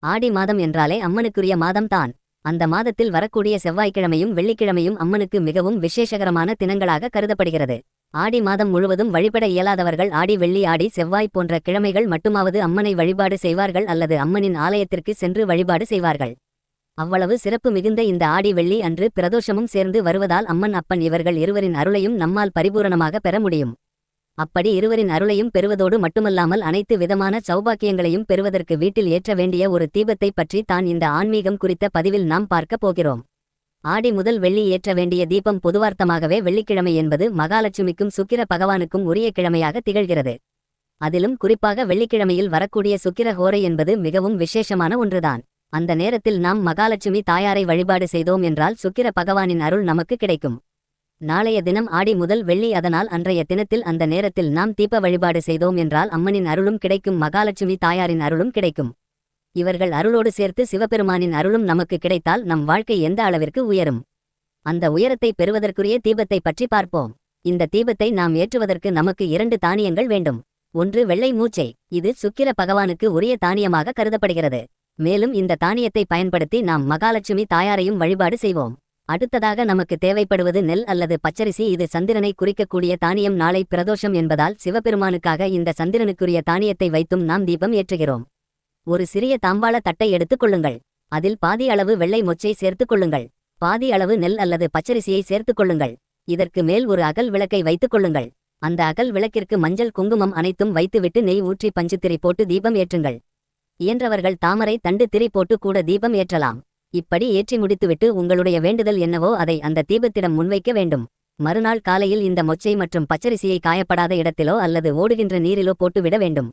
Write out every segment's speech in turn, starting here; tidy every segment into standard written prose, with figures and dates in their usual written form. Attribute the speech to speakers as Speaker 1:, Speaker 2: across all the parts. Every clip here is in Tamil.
Speaker 1: ஆடி மாதம் என்றாலே அம்மனுக்குரிய மாதம்தான். அந்த மாதத்தில் வரக்கூடிய செவ்வாய்க்கிழமையும் வெள்ளிக்கிழமையும் அம்மனுக்கு மிகவும் விசேஷகரமான தினங்களாக கருதப்படுகிறது. ஆடி மாதம் முழுவதும் வழிபட இயலாதவர்கள் ஆடி வெள்ளி ஆடி செவ்வாய் போன்ற கிழமைகள் மட்டுமாவது அம்மனை வழிபாடு செய்வார்கள் அல்லது அம்மனின் ஆலயத்திற்கு சென்று வழிபாடு செய்வார்கள். அவ்வளவு சிறப்பு மிகுந்த இந்த ஆடி வெள்ளி அன்று பிரதோஷமும் சேர்ந்து வருவதால் அம்மன் அப்பன் இவர்கள் இருவரின் அருளையும் நம்மால் பரிபூரணமாக பெற முடியும். அப்படி இருவரின் அருளையும் பெறுவதோடு மட்டுமல்லாமல் அனைத்து விதமான சௌபாக்கியங்களையும் பெறுவதற்கு வீட்டில் ஏற்ற வேண்டிய ஒரு தீபத்தை பற்றி தான் இந்த ஆன்மீகம் குறித்த பதிவில் நாம் பார்க்க போகிறோம். ஆடி முதல் வெள்ளி ஏற்ற வேண்டிய தீபம் பொதுவார்த்தமாகவே வெள்ளிக்கிழமை என்பது மகாலட்சுமிக்கும் சுக்கிர பகவானுக்கும் உரிய கிழமையாக திகழ்கிறது. அதிலும் குறிப்பாக வெள்ளிக்கிழமையில் வரக்கூடிய சுக்கிர ஹோரை என்பது மிகவும் விசேஷமான ஒன்றுதான். அந்த நேரத்தில் நாம் மகாலட்சுமி தாயாரை வழிபாடு செய்தோம் என்றால் சுக்கிர பகவானின் அருள் நமக்கு கிடைக்கும். நாளைய தினம் ஆடி முதல் வெள்ளி, அதனால் அன்றைய தினத்தில் அந்த நேரத்தில் நாம் தீப வழிபாடு செய்தோம் என்றால் அம்மனின் அருளும் கிடைக்கும், மகாலட்சுமி தாயாரின் அருளும் கிடைக்கும். இவர்கள் அருளோடு சேர்த்து சிவபெருமானின் அருளும் நமக்கு கிடைத்தால் நம் வாழ்க்கை எந்த அளவிற்கு உயரும். அந்த உயரத்தை பெறுவதற்குரிய தீபத்தை பற்றி பார்ப்போம். இந்த தீபத்தை நாம் ஏற்றுவதற்கு நமக்கு 2 தானியங்கள் வேண்டும். ஒன்று வெள்ளை மூச்சை. இது சுக்கிர பகவானுக்கு உரிய தானியமாக கருதப்படுகிறது. மேலும் இந்த தானியத்தை பயன்படுத்தி நாம் மகாலட்சுமி தாயாரையும் வழிபாடு செய்வோம். அடுத்ததாக நமக்கு தேவைப்படுவது நெல் அல்லது பச்சரிசி. இது சந்திரனை குறிக்கக்கூடிய தானியம். நாளை பிரதோஷம் என்பதால் சிவபெருமானுக்காக இந்த சந்திரனுக்குரிய தானியத்தை வைத்தும் நாம் தீபம் ஏற்றுகிறோம். ஒரு சிறிய தாம்பாள தட்டை எடுத்துக் கொள்ளுங்கள். அதில் பாதி அளவு வெள்ளை மொச்சை சேர்த்துக் கொள்ளுங்கள். பாதி அளவு நெல் அல்லது பச்சரிசியை சேர்த்துக் கொள்ளுங்கள். இதற்கு மேல் ஒரு அகல் விளக்கை வைத்துக் கொள்ளுங்கள். அந்த அகல் விளக்கிற்கு மஞ்சள் குங்குமம் அனைத்தும் வைத்துவிட்டு நெய் ஊற்றி பஞ்சுத்திரி போட்டு தீபம் ஏற்றுங்கள். இயன்றவர்கள் தாமரை தண்டு திரி போட்டு கூட தீபம் ஏற்றலாம். இப்படி ஏற்றி முடித்துவிட்டு உங்களுடைய வேண்டுதல் என்னவோ அதை அந்த தீபத்திடம் முன்வைக்க வேண்டும். மறுநாள் காலையில் இந்த மொச்சை மற்றும் பச்சரிசியை காயப்படாத இடத்திலோ அல்லது ஓடுகின்ற நீரிலோ போட்டுவிட வேண்டும்.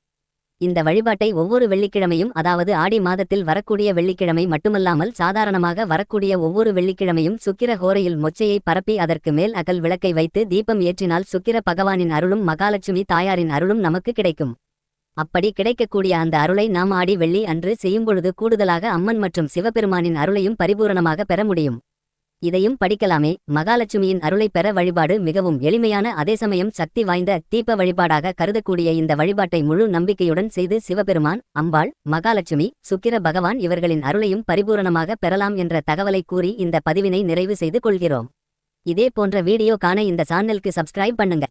Speaker 1: இந்த வழிபாட்டை ஒவ்வொரு வெள்ளிக்கிழமையும், அதாவது ஆடி மாதத்தில் வரக்கூடிய வெள்ளிக்கிழமை மட்டுமல்லாமல் சாதாரணமாக வரக்கூடிய ஒவ்வொரு வெள்ளிக்கிழமையும் சுக்கிர ஹோரையில் மொச்சையை பரப்பி அதற்கு மேல் அகல் விளக்கை வைத்து தீபம் ஏற்றினால் சுக்கிர பகவானின் அருளும் மகாலட்சுமி தாயாரின் அருளும் நமக்கு கிடைக்கும். அப்படி கிடைக்கக்கூடிய அந்த அருளை நாம் ஆடி வெள்ளி அன்று செய்யும்பொழுது கூடுதலாக அம்மன் மற்றும் சிவபெருமானின் அருளையும் பரிபூரணமாக பெற முடியும். இதையும் படிக்கலாமே. மகாலட்சுமியின் அருளை பெற வழிபாடு மிகவும் எளிமையான, அதே சமயம் சக்தி வாய்ந்த தீப வழிபாடாக கருதக்கூடிய இந்த வழிபாட்டை முழு நம்பிக்கையுடன் செய்து சிவபெருமான், அம்பாள், மகாலட்சுமி, சுக்கிர பகவான் இவர்களின் அருளையும் பரிபூரணமாக பெறலாம் என்ற தகவலை கூறி இந்த பதிவினை நிறைவு செய்து கொள்கிறோம். இதே போன்ற வீடியோ காண இந்த சேனலுக்கு சப்ஸ்கிரைப் பண்ணுங்க.